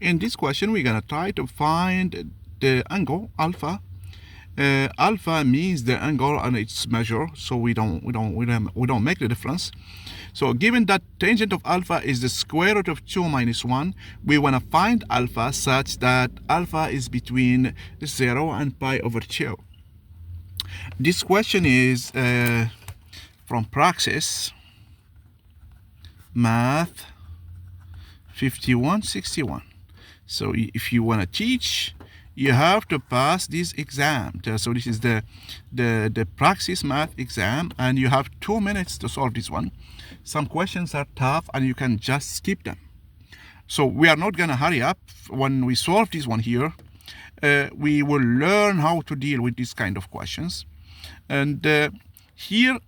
In this question, we're gonna try to find the angle alpha. Alpha means the angle and its measure, so we don't make the difference. So given that tangent of alpha is the square root of 2 minus 1, we want to find alpha such that alpha is between 0 and pi over 2. This question is from Praxis, Math 5161. So if you want to teach, you have to pass this exam. So this is the Praxis Math exam, and you have 2 minutes to solve this one. Some questions are tough, and you can just skip them. So we are not gonna hurry up. When we solve this one here, we will learn how to deal with this kind of questions. And here,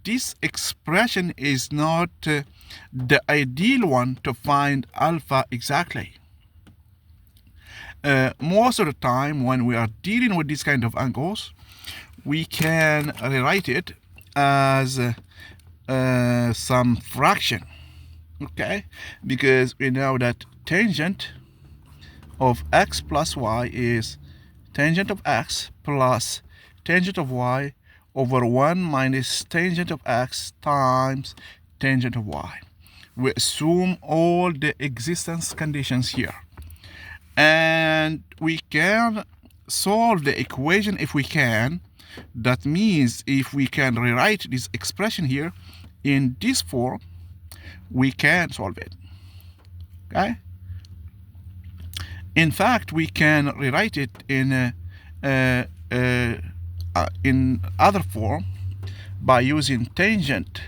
this expression is not the ideal one to find alpha exactly. Most of the time when we are dealing with this kind of angles, we can rewrite it as some fraction, okay? Because we know that tangent of x plus y is tangent of x plus tangent of y over 1 minus tangent of x times tangent of y. We assume all the existence conditions here. And we can solve the equation if we can. That means if we can rewrite this expression here in this form, we can solve it, okay? In fact, we can rewrite it in other form by using tangent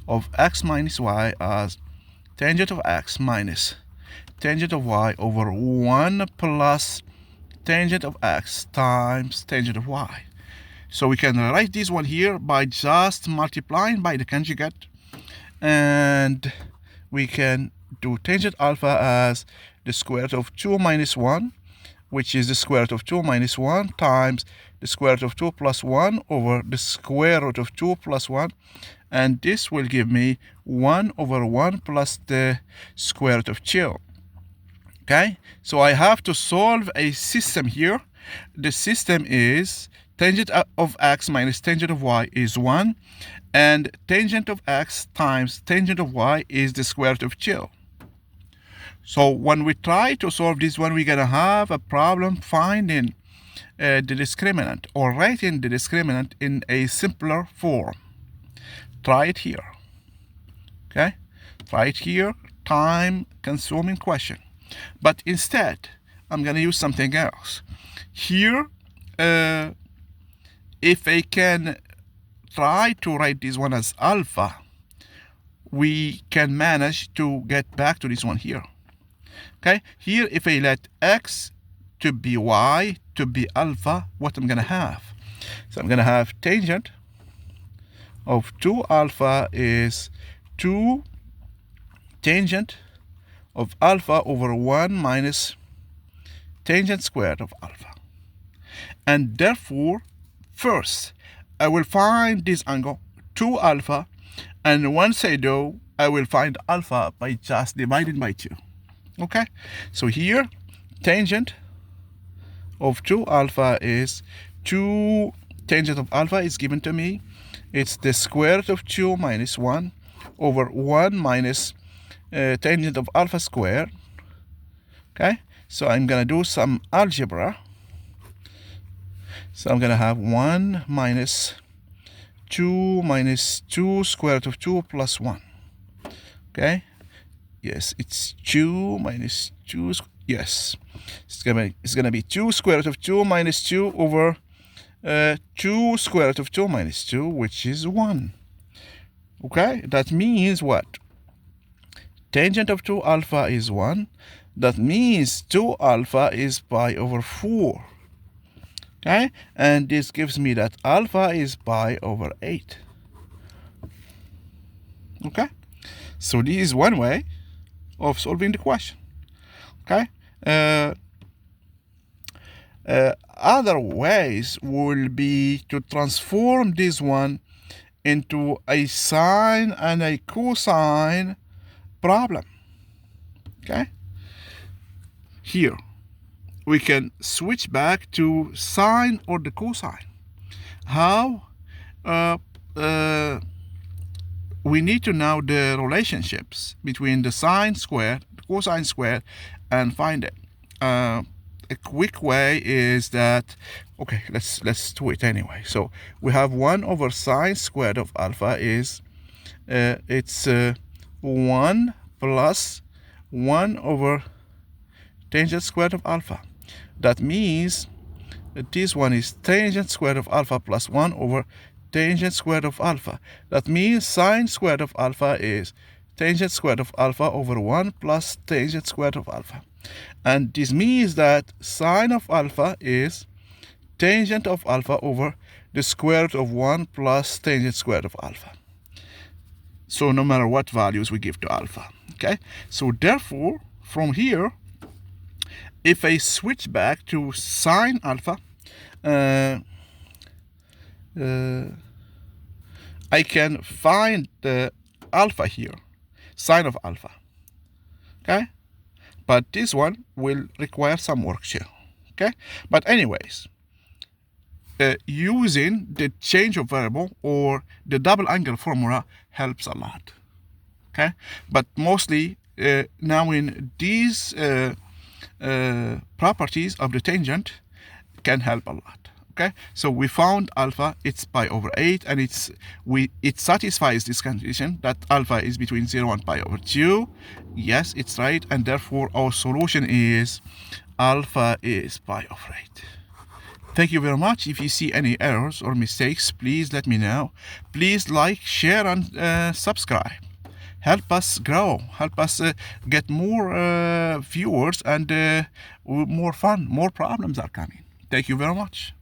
of x minus y as tangent of x minus tangent of y over 1 plus tangent of x times tangent of y. So we can write this one here by just multiplying by the conjugate, and we can do tangent alpha as the square root of 2 minus 1, which is the square root of 2 minus 1 times the square root of 2 plus 1 over the square root of 2 plus 1, and this will give me 1 over 1 plus the square root of 2. Okay, so I have to solve a system here. The system is tangent of x minus tangent of y is 1, and tangent of x times tangent of y is the square root of 2. So when we try to solve this one, we're gonna have a problem finding the discriminant or writing the discriminant in a simpler form. Try it here, okay? Try it here, time-consuming question. But instead, I'm going to use something else. Here, if I can try to write this one as alpha, we can manage to get back to this one here. Okay, here if I let x to be y to be alpha, what I'm going to have? So I'm going to have tangent of 2 alpha is 2 tangent of alpha over 1 minus tangent squared of alpha. And therefore, first, I will find this angle, 2 alpha, and once I do, I will find alpha by just dividing by 2. Okay? So here, tangent of 2 alpha is 2 tangent of alpha is given to me. It's the square root of 2 minus 1 over 1 minus tangent of alpha squared. Okay, so I'm gonna do some algebra. So I'm gonna have 1 minus 2 square root of 2 plus 1. Okay, yes, it's 2 minus 2. Yes, it's gonna be 2 square root of 2 minus 2 over 2 square root of 2 minus 2, which is 1. Okay, that means what? Tangent of 2 alpha is 1. That means 2 alpha is pi over 4. Okay, and this gives me that alpha is pi over 8. Okay, so this is one way of solving the question. Okay, other ways will be to transform this one into a sine and a cosine problem. Okay, here we can switch back to sine or the cosine. How? We need to know the relationships between the sine squared, the cosine squared, and find it. A quick way is that, okay, let's do it anyway. So we have 1 over sine squared of alpha is it's 1 plus 1 over tangent squared of alpha. That means that this one is tangent squared of alpha plus 1 over tangent squared of alpha. That means sine squared of alpha is tangent squared of alpha over 1 plus tangent squared of alpha. And this means that sine of alpha is tangent of alpha over the square root of 1 plus tangent squared of alpha. So no matter what values we give to alpha. Okay? So therefore, from here, if I switch back to sine alpha, I can find the alpha here, sine of alpha. Okay? But this one will require some work here. Okay? But anyways, using the change of variable or the double angle formula helps a lot. Okay? But mostly knowing these properties of the tangent can help a lot. Okay, so we found alpha, it's pi over 8, and it satisfies this condition that alpha is between 0 and pi over 2. Yes, it's right, and therefore our solution is alpha is pi over 8. Thank you very much. If you see any errors or mistakes, please let me know. Please like, share, and subscribe. Help us grow, help us get more viewers, and more fun, more problems are coming. Thank you very much.